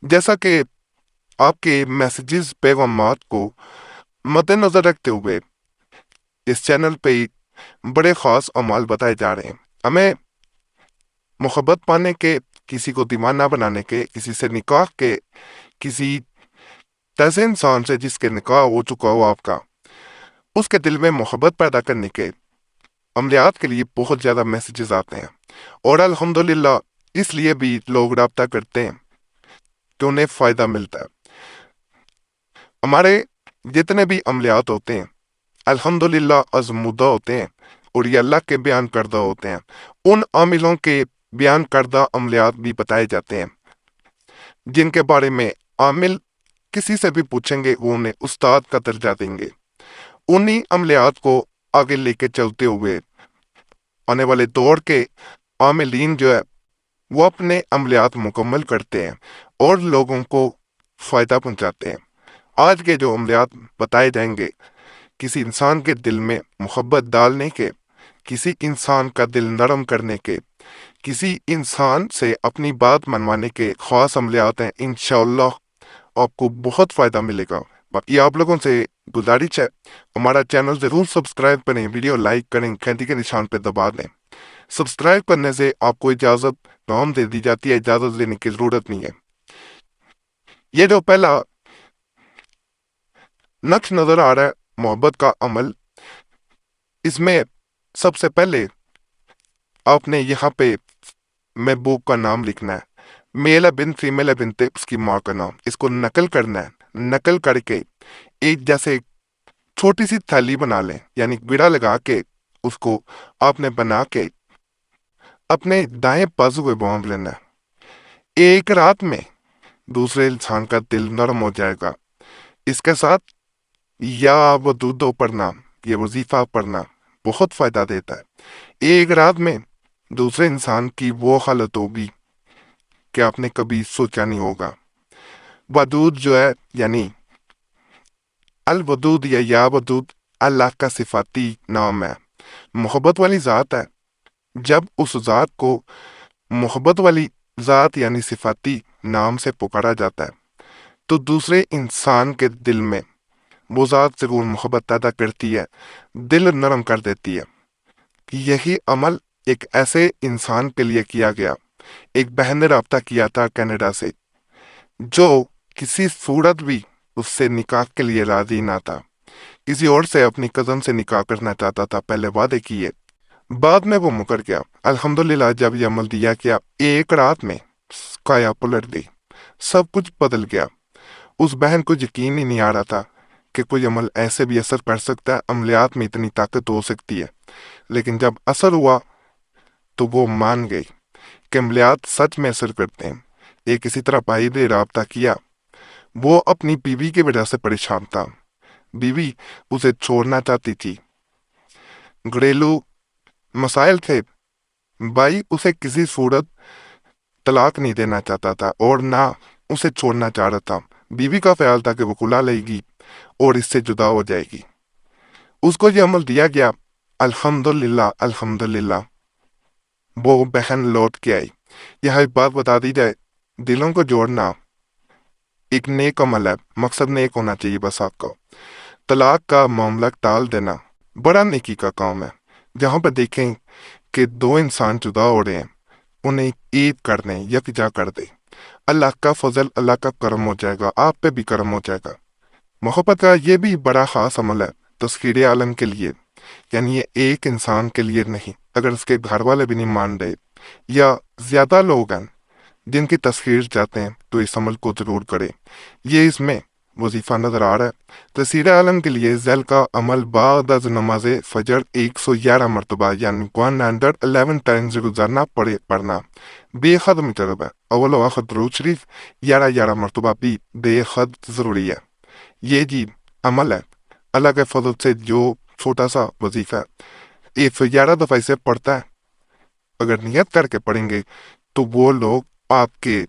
जैसा कि आपके मैसेजेस पैगामात को मद्देनजर रखते हुए इस चैनल पे बड़े ख़ास अमाल बताए जा रहे हैं। हमें मोहब्बत पाने के, किसी को दीवाना बनाने के, किसी से निकाह के, किसी ऐसे इंसान से जिसके निकाह हो चुका हो आपका, उसके दिल में मोहब्बत पैदा करने के अमलियात के लिए बहुत ज़्यादा मैसेजेस आते हैं। और अल्हम्दुलिल्लाह इसलिए भी लोग रब्ता करते हैं कि उन्हें फ़ायदा मिलता है। हमारे जितने भी अमलियात होते हैं अल्हम्दुलिल्लाह आज़मूदा होते हैं और ये अल्लाह के बयान करदा होते हैं। उन आमिलों के बयान करदा अमलियात भी बताए जाते हैं जिनके बारे में आमिल किसी से भी पूछेंगे वो उन्हें उस्ताद का दर्जा देंगे। उन्हीं अमलियात को आगे लेके चलते हुए आने वाले दौर के आमिलीन जो है वो अपने अमलियात मुकम्मल करते हैं और लोगों को फ़ायदा पहुंचाते हैं। आज के जो अमलियात बताए जाएंगे किसी इंसान के दिल में मोहब्बत डालने के, किसी इंसान का दिल नरम करने के, किसी इंसान से अपनी बात मनवाने के खास अमलियात हैं। इंशाअल्लाह आपको बहुत फ़ायदा मिलेगा। बाकी आप लोगों से गुजारिश है हमारा चैनल ज़रूर सब्सक्राइब करें, वीडियो लाइक करें, घंटी के निशान पर दबा दें। सब्सक्राइब करने से आपको इजाज़त नाम दे दी जाती है, इजाज़त देने की ज़रूरत नहीं है। ये जो पहला नक्श नज़र आ रहा है मोहब्बत का अमल, इसमें सबसे पहले आपने यहाँ पे महबूब का नाम लिखना है। मेल है बिन, फीमेल है बिनते, उसकी माँ का नाम, इसको नकल करना है। नकल करके एक जैसे छोटी सी थैली बना लें, यानी बिड़ा लगा के उसको आपने बना के अपने दाएं बाजू पे बांध लेना है। एक रात में दूसरे इंसान का दिल नरम हो जाएगा। इसके साथ या वदूदो पढ़ना, ये वजीफा पढ़ना बहुत फायदा देता है। एक रात में दूसरे इंसान की वो हालत होगी कि आपने कभी सोचा नहीं होगा। वदूद जो है यानी अल वदूद या वदूद अल्लाह का सिफाती नाम है, मोहब्बत वाली ज़ात है। जब उस ज़ात को मोहब्बत वाली ज़ात यानी सिफाती नाम से पुकारा जाता है तो दूसरे इंसान के दिल में वो ज़ात ज़रूर मोहब्बत पैदा करती है, दिल नरम कर देती है। यही अमल एक ऐसे इंसान के लिए किया गया। एक बहन ने रब्ता किया था कनाडा से, जो किसी सूरत भी उससे निकाह के लिए राजी ना था। किसी और से अपनी कज़न से निकाह करना चाहता था, पहले वादे किए, बाद में वो मुकर गया। अल्हम्दुलिल्लाह जब ये अमल दिया गया एक रात में काया पलट गई, सब कुछ बदल गया। उस बहन को यकीन ही नहीं आ रहा था कि कोई अमल ऐसे भी असर कर सकता है, अमलियात में इतनी ताकत हो सकती है। लेकिन जब असर हुआ तो वो मान गई कि अमलियात सच में असर करते हैं। एक इसी तरह भाई ने रब्ता किया, वो अपनी बीवी की वजह से परेशान था। बीवी उसे छोड़ना चाहती थी, घरेलू मसाइल थे। भाई उसे किसी सूरत तलाक नहीं देना चाहता था और ना उसे छोड़ना चाह रहा था। बीवी का ख्याल था कि वो कुला लेगी और इससे जुदा हो जाएगी। उसको ये अमल दिया गया। अल्हम्दुलिल्लाह अल्हम्दुलिल्लाह वो बहन लौट के आई। यह एक बात बता दी जाए, दिलों को जोड़ना एक नेक अमल है, मकसद नेक होना चाहिए बस आपका। तलाक का मामला टाल देना बड़ा नेकी का काम है। जहाँ पर देखें कि दो इंसान जुदा हो रहे हैं, उन्हें ईद कर दें, यकजा कर दें, अल्लाह का फजल, अल्लाह का करम हो जाएगा, आप पे भी करम हो जाएगा। मोहब्बत का ये भी बड़ा ख़ास अमल है तस्खीर आलम के लिए, यानी ये एक इंसान के लिए नहीं, अगर उसके घर वाले भी नहीं मान रहे या ज़्यादा लोग हैं जिनकी तस्खीर चाहते हैं तो इस अमल को ज़रूर करें। ये इसमें वजीफ़ा नज़र आ रहा है। तस्खीर आलम के लिए ज़ैल का अमल बाद अज नमाज फजर 111 मरतबा यानी 111 टाइम्स गुजारना पढ़ना बेहद मुजरब है। अव्वल व आखिर दुरूद शरीफ 11 मरतबा भी बेहद ज़रूरी है। ये जी अमल है, अल्लाह के फजल से जो छोटा सा वजीफा है 111 दफ़ा इसे पढ़ता है, अगर नियत करके पढ़ेंगे तो वो लोग आपके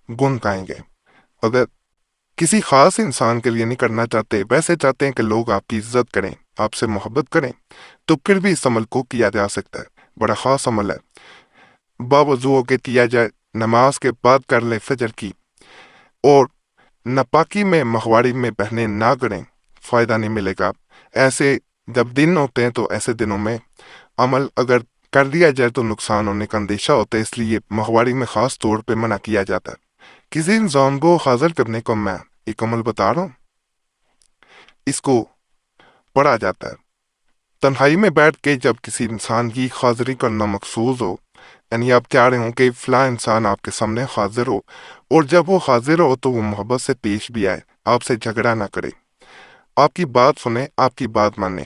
गुण गाएंगे। अगर किसी खास इंसान के लिए नहीं करना चाहते, वैसे चाहते हैं कि लोग आपकी इज्जत करें, आपसे मोहब्बत करें, तो फिर भी इस अमल को किया जा सकता है। बड़ा खास अमल है, बावजू के किया जाए, नमाज के बाद कर ले फजर की اور ناپاکی میں ماہواری میں بہنے نہ کریں، فائدہ نہیں ملے گا۔ ایسے جب دن ہوتے ہیں تو ایسے دنوں میں عمل اگر کر دیا جائے تو نقصان ہونے کا اندیشہ ہوتا ہے، اس لیے ماہواری میں خاص طور پہ منع کیا جاتا ہے۔ کسی انسان کو حاضر کرنے کو میں ایک عمل بتا رہا ہوں، اس کو پڑھا جاتا ہے۔ تنہائی میں بیٹھ کے جب کسی انسان کی حاضری کرنا مقصود ہو، یعنی آپ چاہ رہے ہوں کہ فلاں انسان آپ کے سامنے حاضر ہو، اور جب وہ حاضر ہو تو وہ محبت سے پیش بھی آئے، آپ سے جھگڑا نہ کرے، آپ کی بات سنے، آپ کی بات مانے۔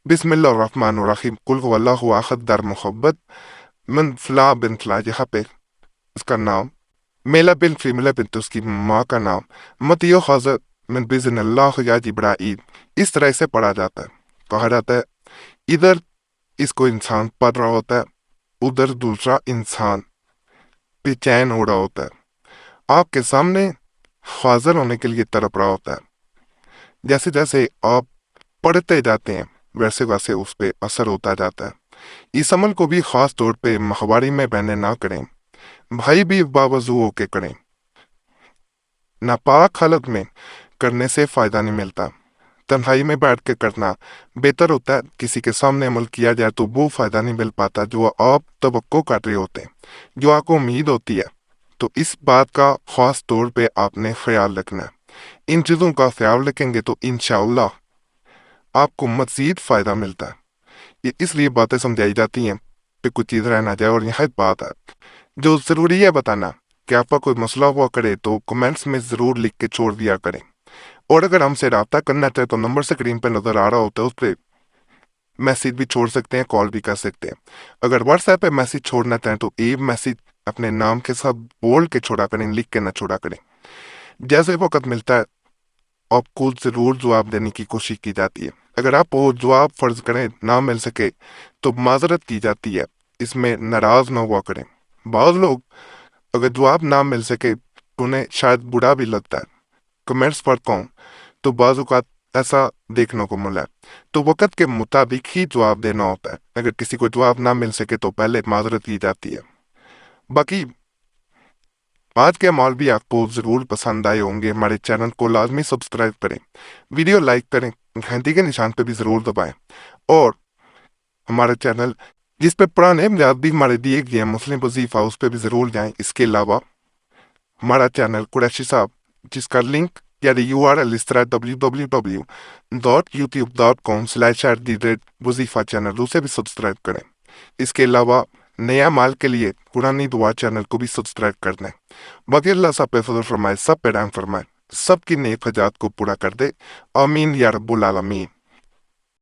بسم اللہ الرحمن الرحیم، قل هو اللہ احد، در محبت من فلاں بن فلاں، یہاں پہ اس کا نام میلا بن فیملا بنت، اس کی ماں کا نام متیو حضرت من بزن اللہ یا جبرائیل، اس طرح سے پڑھا جاتا ہے۔ کہا جاتا ہے ادھر اس کو انسان پڑھ رہا ہوتا ہے، ادھر دوسرا انسان بے چین ہو رہا ہوتا ہے، آپ کے سامنے حاضر ہونے کے لیے تڑپ رہا ہوتا ہے۔ جیسے جیسے آپ پڑھتے جاتے ہیں ویسے ویسے اس پہ اثر ہوتا جاتا ہے۔ اس عمل کو بھی خاص طور پہ ماہواری میں بہنے نہ کریں، بھائی بھی باوضو ہو کے کریں۔ ناپاک حالت میں کرنے سے فائدہ نہیں ملتا، تنہائی میں بیٹھ کے کرنا بہتر ہوتا ہے۔ کسی کے سامنے عمل کیا جائے تو وہ فائدہ نہیں مل پاتا جو آپ توقع کر رہے ہوتے ہیں، جو آپ کو امید ہوتی ہے۔ تو اس بات کا خاص طور پہ آپ نے خیال رکھنا ہے۔ ان چیزوں کا خیال رکھیں گے تو انشاءاللہ آپ کو مزید فائدہ ملتا ہے۔ یہ اس لیے باتیں سمجھائی جاتی ہیں کہ کچھ چیز رہ نہ جائے، اور یہاں ایک بات ہے جو ضروری ہے بتانا کہ آپ کا کوئی مسئلہ ہوا کرے تو کمنٹس میں ضرور لکھ کے چھوڑ دیا کریں، اور اگر ہم سے رابطہ کرنا چاہے تو نمبر اسکرین پہ نظر آ رہا ہوتا ہے، اس پہ میسیج بھی چھوڑ سکتے ہیں، کال بھی کر سکتے ہیں۔ اگر واٹس ایپ پہ میسیج چھوڑنا چاہیں تو ایک میسیج اپنے نام کے ساتھ بول کے چھوڑا کریں، لکھ کے نہ چھوڑا کریں۔ جیسے وقت ملتا ہے آپ کو ضرور جواب دینے کی کوشش کی جاتی ہے۔ اگر آپ وہ جواب فرض کریں نہ مل سکے تو معذرت کی جاتی ہے، اس میں ناراض نہ ہوا کریں۔ بعض لوگ اگر جواب نہ مل سکے انہیں شاید برا بھی لگتا ہے، کمنٹس پڑھتا ہوں تو بعض اوقات ایسا دیکھنے کو ملا ہے، تو وقت کے مطابق ہی جواب دینا ہوتا ہے۔ اگر کسی کو جواب نہ مل سکے تو پہلے معذرت کی جاتی ہے۔ باقی آج کے اعمال بھی آپ کو ضرور پسند آئے ہوں گے۔ ہمارے چینل کو لازمی سبسکرائب کریں، ویڈیو لائک کریں، گھنٹی کے نشان پہ بھی ضرور دبائیں، اور ہمارا چینل جس پہ پرانے امداد بھی ہمارے دیے گئے ہیں مسلم وظیفہ، اس پہ بھی ضرور جائیں۔ اس کے علاوہ ہمارا چینل قریشی صاحب، جس کا لنک یعنی URL اس طرح www.youtube.com/وظیفہ چینل، اسے بھی سبسکرائب کریں۔ اس کے علاوہ نیا مال کے لیے قرآنی دعا چینل کو بھی سبسکرائب کر دیں۔ باقی اللہ سب پہ فضل فرمائے، سب پہ رحم فرمائے، سب کی نیک حاجات کو پورا کر دے، آمین یا رب العالمین۔